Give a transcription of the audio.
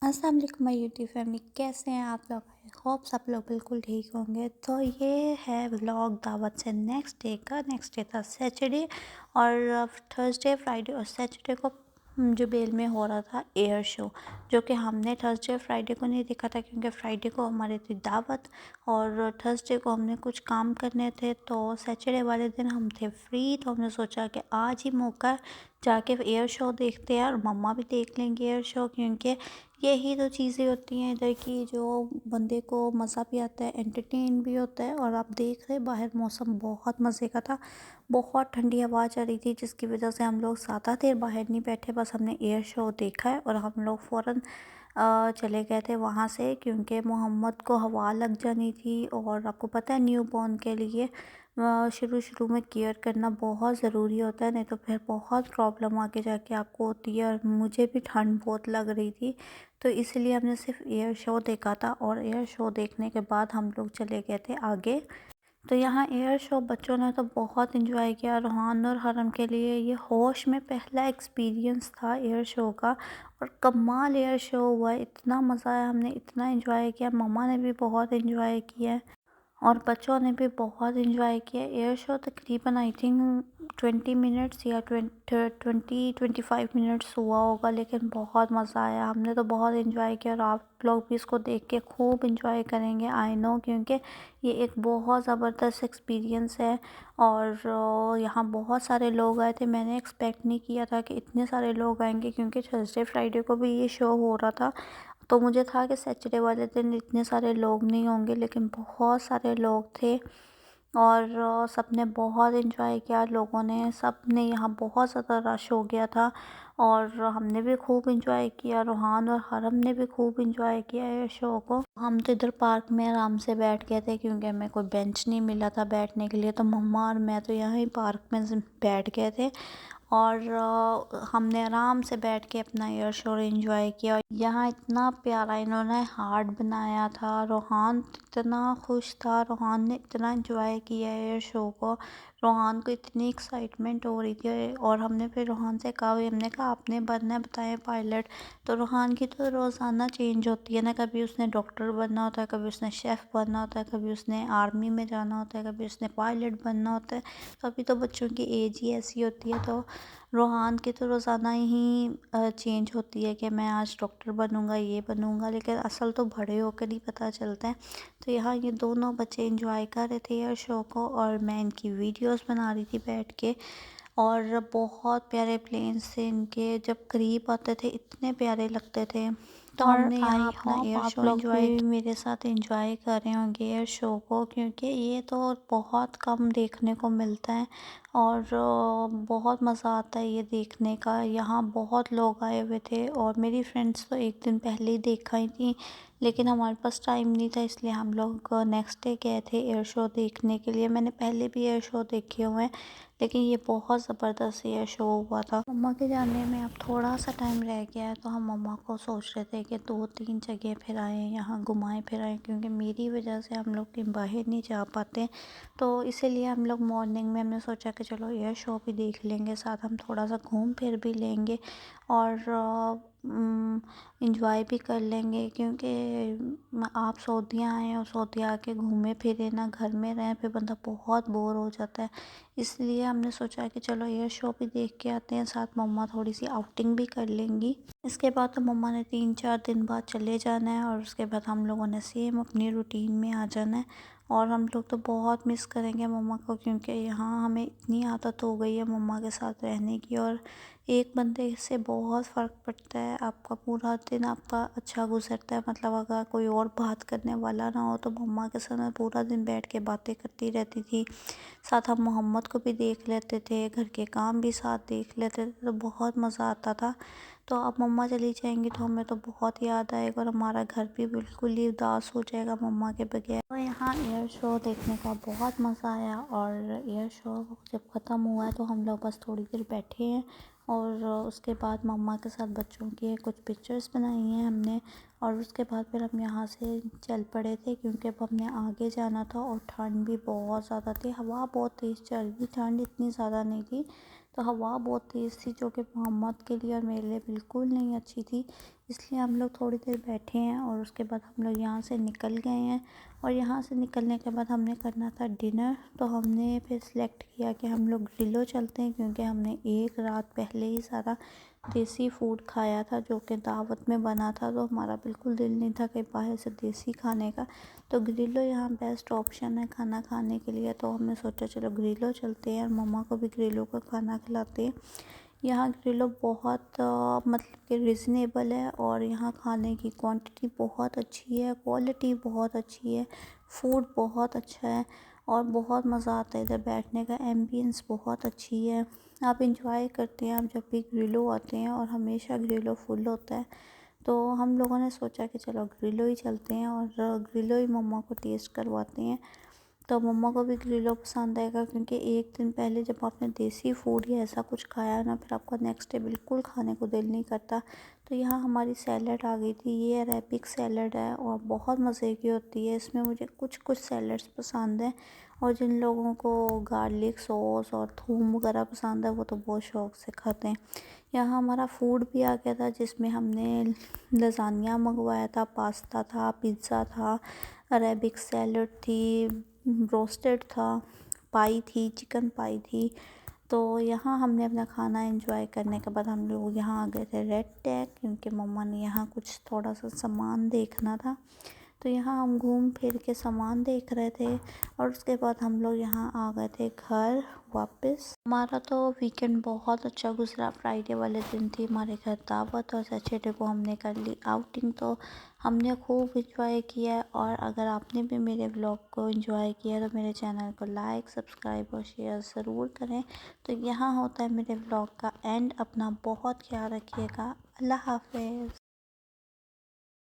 अस्सलाम वालेकुम my YouTube family, कैसे हैं आप लोग? आई होप सब लोग बिल्कुल ठीक होंगे। तो ये है व्लॉग दावत से नेक्स्ट डे का। नेक्स्ट डे था सैटरडे और थर्सडे फ्राइडे और सैटरडे को जुबेल में हो रहा था एयर शो, जो कि हमने थर्सडे फ्राइडे को नहीं देखा था क्योंकि फ्राइडे को हमारी थी दावत और थर्सडे को हमने कुछ काम करने थे। तो सैटरडे वाले दिन हम थे फ्री, तो हमने सोचा कि आज ही मौका जाके एयर शो देखते हैं और मम्मा भी देख लेंगे एयर शो, क्योंकि यही तो चीज़ें होती हैं इधर की जो बंदे को मज़ा भी आता है, एंटरटेन भी होता है। और आप देख रहे बाहर मौसम बहुत मज़े का था, बहुत ठंडी हवा चल रही थी, जिसकी वजह से हम लोग ज़्यादा देर बाहर नहीं बैठे, बस हमने एयर शो देखा है और हम लोग फ़ौरन चले गए थे वहाँ से, क्योंकि मोहम्मद को हवा लग जानी थी। और आपको पता है न्यू बॉर्न के लिए शुरू शुरू में केयर करना बहुत ज़रूरी होता है, नहीं तो फिर बहुत प्रॉब्लम आगे जाके आपको होती है। और मुझे भी ठंड बहुत लग रही थी, तो इसलिए हमने सिर्फ एयर शो देखा था और एयर शो देखने के बाद हम लोग चले गए थे आगे। तो यहाँ एयर शो बच्चों ने तो बहुत इन्जॉय किया। रोहान और हरम के लिए ये होश में पहला एक्सपीरियंस था एयर शो का, और कमाल एयर शो हुआ, इतना मज़ा आया, हमने इतना इन्जॉय किया, मम्मा ने भी बहुत इन्जॉय किया और बच्चों ने भी बहुत इन्जॉय किया। एयर शो तकरीबन आई थिंक 20 मिनट्स या 25 मिनट्स हुआ होगा, लेकिन बहुत मज़ा आया, हमने तो बहुत इन्जॉय किया। और आप लोग भी इसको देख के खूब इन्जॉय करेंगे, आई नो, क्योंकि ये एक बहुत ज़बरदस्त एक्सपीरियंस है। और यहाँ बहुत सारे लोग आए थे, मैंने एक्सपेक्ट नहीं किया था कि इतने सारे लोग आएंगे, क्योंकि थर्सडे फ्राइडे को भी ये शो हो रहा था। तो मुझे था कि सैटरडे वाले दिन इतने सारे लोग नहीं होंगे, लेकिन बहुत सारे लोग थे और सबने बहुत इन्जॉय किया। लोगों ने, सब ने, यहाँ बहुत ज़्यादा रश हो गया था और हमने भी खूब इन्जॉय किया। रूहान और हरम ने भी खूब इन्जॉय किया ये शो को। हम तो इधर पार्क में आराम से बैठ गए थे, क्योंकि हमें कोई बेंच नहीं मिला था बैठने के लिए, तो मम्मा और मैं तो यहाँ ही पार्क में बैठ गए थे और हमने आराम से बैठ के अपना एयर शो एंजॉय किया। यहाँ इतना प्यारा इन्होंने हार्ट बनाया था, रोहान इतना खुश था, रोहान ने इतना एंजॉय किया एयर शो को, रोहान को इतनी एक्साइटमेंट हो रही थी। और हमने फिर रोहान से कहा, हमने कहा आपने बनना है, बताएं पायलट। तो रोहान की तो रोज़ाना चेंज होती है ना, कभी उसने डॉक्टर बनना होता है, कभी उसने शेफ़ बनना होता है, कभी उसने आर्मी में जाना होता है, कभी उसने पायलट बनना होता है। तो अभी तो बच्चों की एज ही ऐसी होती है। तो रोहान की तो रोज़ाना ही चेंज होती है कि मैं आज डॉक्टर बनूंगा, ये बनूंगा, लेकिन असल तो बड़े होकर ही पता चलता है। तो यहाँ ये दोनों बच्चे एंजॉय कर रहे थे एयर शो को और मैं इनकी वीडियोस बना रही थी बैठ के। और बहुत प्यारे प्लेन्स थे इनके, जब करीब आते थे इतने प्यारे लगते थे। तो और हमने यहाँ आई अपना होप एयर आप शो लोग एंजॉय, भी मेरे साथ एंजॉय कर रहे होंगे एयर शो को, क्योंकि ये तो बहुत कम देखने को मिलता है और बहुत मज़ा आता है ये देखने का। यहाँ बहुत लोग आए हुए थे और मेरी फ्रेंड्स तो एक दिन पहले ही देखा ही थी, लेकिन हमारे पास टाइम नहीं था, इसलिए हम लोग नेक्स्ट डे गए थे एयर शो देखने के लिए। मैंने पहले भी एयर शो देखे हुए हैं, लेकिन ये बहुत ज़बरदस्त एयर शो हुआ था। मम्मा के जाने में अब थोड़ा सा टाइम रह गया है, तो हम मम्मा को सोच रहे थे कि 2-3 जगह फिर आए, यहाँ घुमाएं फिराएं, क्योंकि मेरी वजह से हम लोग कहीं बाहर नहीं जा पाते। तो इसीलिए हम लोग मॉर्निंग में हमने सोचा कि चलो एयर शो भी देख लेंगे, साथ हम थोड़ा सा घूम फिर भी लेंगे और इंजॉय भी कर लेंगे, क्योंकि आप सऊदीया आए और सऊदीया आके घूमे फिरे ना, घर में रहें, फिर बंदा बहुत बोर हो जाता है। इसलिए हमने सोचा कि चलो एयर शो भी देख के आते हैं, साथ मम्मा थोड़ी सी आउटिंग भी कर लेंगी। इसके बाद तो मम्मा ने 3-4 दिन बाद चले जाना है और उसके बाद हम लोगों ने सेम अपनी रूटीन में आ जाना है। और हम लोग तो बहुत मिस करेंगे मम्मा को, क्योंकि यहाँ हमें इतनी आदत हो गई है मम्मा के साथ रहने की, और एक बंदे से बहुत फ़र्क पड़ता है, आपका पूरा दिन आपका अच्छा गुजरता है। मतलब अगर कोई और बात करने वाला ना हो तो मम्मा के साथ मैं पूरा दिन बैठ के बातें करती रहती थी, साथ हम मोहम्मद को भी देख लेते थे, घर के काम भी साथ देख लेते थे, तो बहुत मज़ा आता था। तो अब मम्मा चली जाएंगी तो हमें तो बहुत याद आएगा और हमारा घर भी बिल्कुल ही उदास हो जाएगा मम्मा के बगैर। तो यहाँ एयर शो देखने का बहुत मज़ा आया और एयर शो जब ख़त्म हुआ है तो हम लोग बस थोड़ी देर बैठे हैं और उसके बाद मम्मा के साथ बच्चों की कुछ पिक्चर्स बनाई हैं हमने। और उसके बाद फिर हम यहाँ से चल पड़े थे, क्योंकि अब हमने आगे जाना था और ठंड भी बहुत ज़्यादा थी, हवा बहुत तेज़ चल रही थी, ठंड इतनी ज़्यादा नहीं थी, तो हवा बहुत तेज़ थी, जो कि मोहम्मद के लिए और मेरे लिए बिल्कुल नहीं अच्छी थी। इसलिए हम लोग थोड़ी देर बैठे हैं और उसके बाद हम लोग यहाँ से निकल गए हैं। और यहाँ से निकलने के बाद हमने करना था डिनर, तो हमने फिर सेलेक्ट किया कि हम लोग ग्रिलो चलते हैं, क्योंकि हमने एक रात पहले ही सारा देसी फूड खाया था जो कि दावत में बना था, तो हमारा बिल्कुल दिल नहीं था कि बाहर से देसी खाने का। तो ग्रिलो यहाँ बेस्ट ऑप्शन है खाना खाने के लिए, तो हमने सोचा चलो ग्रिलो चलते हैं और मम्मा को भी ग्रिलो का खाना खिलाते हैं। यहाँ ग्रिलो बहुत मतलब कि रिजनेबल है, और यहाँ खाने की क्वांटिटी बहुत अच्छी है, क्वालिटी बहुत अच्छी है, फूड बहुत अच्छा है और बहुत मज़ा आता है इधर बैठने का। एम्बियंस बहुत अच्छी है, आप इंजॉय करते हैं आप जब भी ग्रिलो आते हैं, और हमेशा ग्रिलो फुल होता है। तो हम लोगों ने सोचा कि चलो ग्रिलो ही चलते हैं और ग्रिलो ही मम्मा को टेस्ट करवाते हैं। तो मम्मा को भी ग्रिलो पसंद आएगा, क्योंकि एक दिन पहले जब आपने देसी फूड या ऐसा कुछ खाया ना, फिर आपका नेक्स्ट डे बिल्कुल खाने को दिल नहीं करता। तो यहाँ हमारी सैलड आ गई थी, ये अरेबिक सैलड है और बहुत मज़े की होती है। इसमें मुझे कुछ कुछ सैलड्स पसंद हैं, और जिन लोगों को गार्लिक सॉस और थूम वगैरह पसंद है वो तो बहुत शौक से खाते हैं। यहाँ हमारा फूड भी आ गया था, जिसमें हमने लज़ानिया मंगवाया था, पास्ता था, पिज़्ज़ा था, अरेबिक सैलड थी, रोस्टेड था, पाई थी, चिकन पाई थी। तो यहाँ हमने अपना खाना एंजॉय करने के बाद हम लोग यहाँ आ गए थे रेड टैग, क्योंकि मम्मा ने यहाँ कुछ थोड़ा सा सामान देखना था। तो यहाँ हम घूम फिर के सामान देख रहे थे, और उसके बाद हम लोग यहाँ आ गए थे घर वापस। हमारा तो वीकेंड बहुत अच्छा गुजरा। फ्राइडे वाले दिन थी हमारे घर दावत, और सैटरडे को हमने कर ली आउटिंग। तो हमने खूब इंजॉय किया है, और अगर आपने भी मेरे व्लॉग को इंजॉय किया तो मेरे चैनल को लाइक, सब्सक्राइब और शेयर ज़रूर करें। तो यहाँ होता है मेरे व्लॉग का एंड। अपना बहुत ख्याल रखिएगा। अल्लाह हाफ़िज़।